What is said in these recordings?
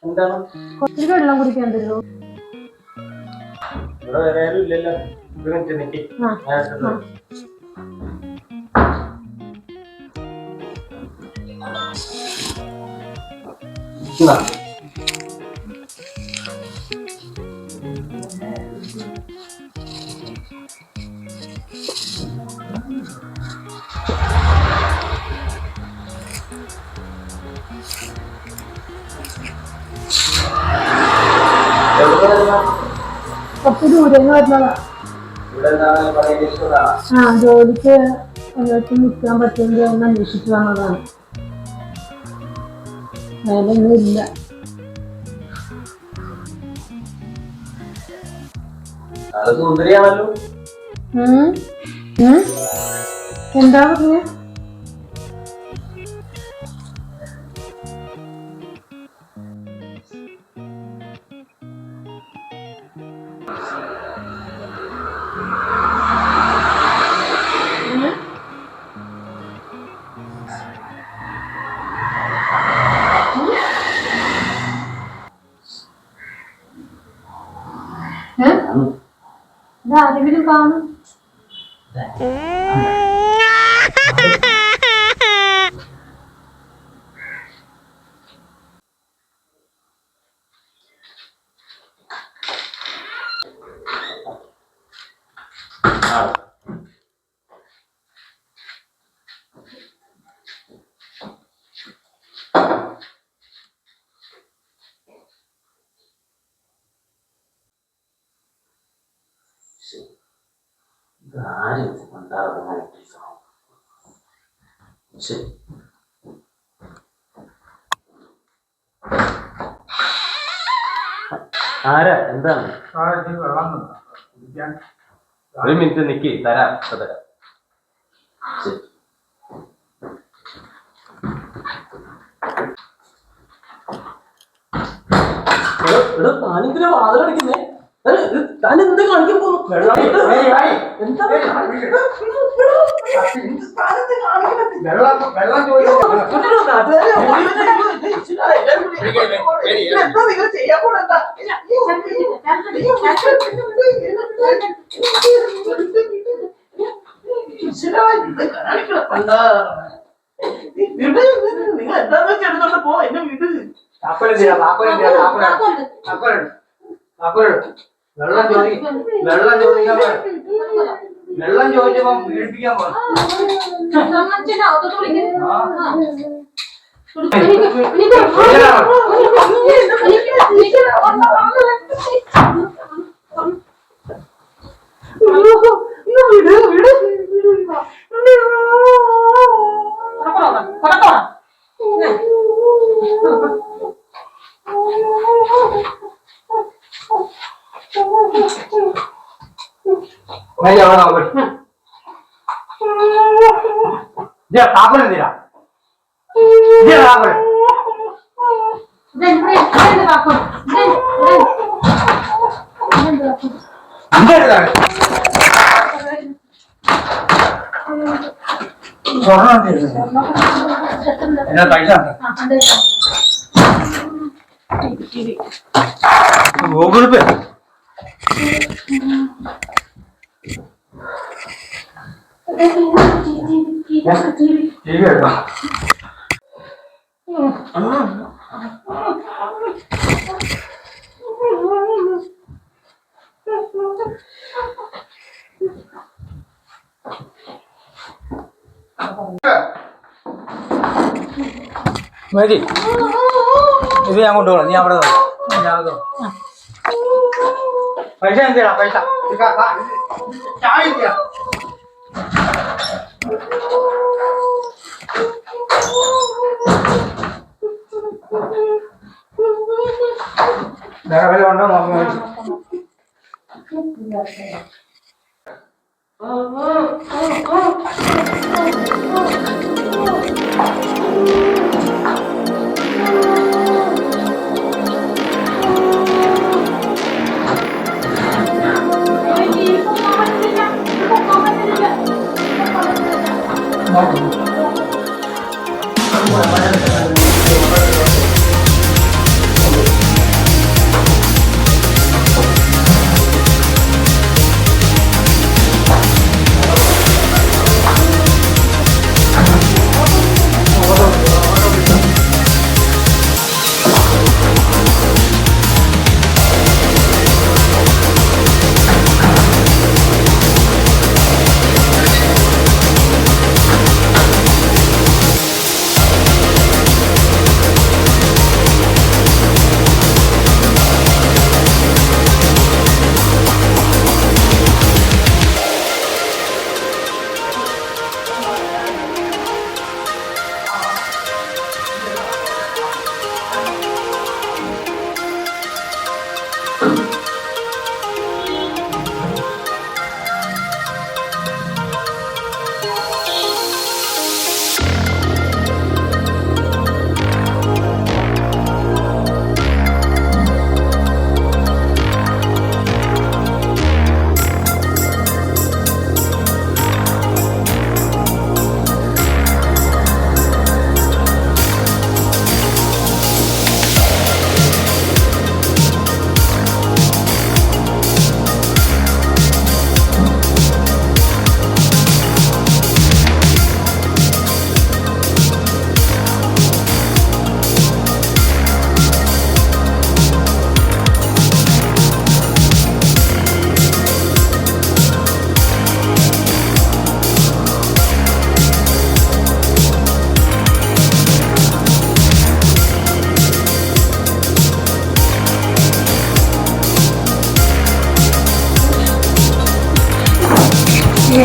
എന്താണ് കുറച്ച് വെള്ളം കുടിക്കാൻ തരുമോ? ഇവിടെ വേറെ ആരും ഇല്ലല്ലോ. ഒരു മിനിറ്റ് നിക്ക്. കുറച്ച് ദൂരെ വരുന്നതാ. ജോലിക്ക് നിൽക്കാൻ പറ്റുമെങ്കിൽ ഒന്ന് അന്വേഷിച്ചു വന്നതാണ്. വേലൊന്നും ഇല്ല. സുന്ദരിയാണല്ലോ. എന്താ പറഞ്ഞ? ആരെങ്കിലും കാണും. ആരാ? എന്താണ്? ഒരു മിനിറ്റ് നിക്ക്, തരാം. താനെന്തിനാ വാതിൽ അടിക്കുന്നേ? താൻ എന്ത് കാണിക്കാൻ പോകുന്നു? നിങ്ങൾ എന്താന്ന് വെച്ചാൽ എടുത്തോണ്ട് പോ. എന്നെ വീട് വെള്ളം ചോദിച്ചപ്പോ പീഡിപ്പിക്കാൻ പോകും. ഗൂഗിൾ പേ TV എടുക്കാം. മതി, ഇത് ഞാൻ കൊണ്ടുപോകാം. നീ അവിടെ പൈസ എന്തിനാ? പൈസ ചായ വേറെ ഉണ്ടോ നോക്കാം.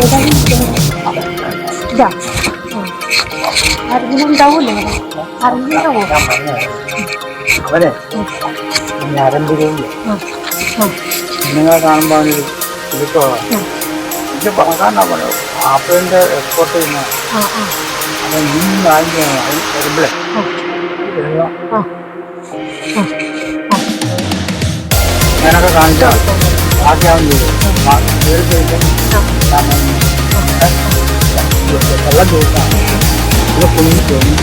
ഏതാണ് വിളിക്കുന്നത്? ഇതാ ആരെങ്കിലും ഉണ്ടാവൂലേ അറിയാവോ? അവനെ ഞരമ്പിലേക്ക് നിങ്ങളെ കാണുമ്പോൾ അവനൊരു ഇരിക്കോളാം. ഇത് പണക്കാരനാ പറയുന്നത്. ആപ്പിളിൻ്റെ എക്സ്പോർട്ട് ചെയ്യുന്ന അവൻ ഇന്ന് വാങ്ങിക്കുകയാണ്. അത് വരുമ്പോഴേ ഞാനൊക്കെ കാണിച്ചാൽ ബാക്കി അവൻ ചെയ്യും. വെള്ളം ചോദിച്ചാൽ ഇത് കുഞ്ഞു തോന്നി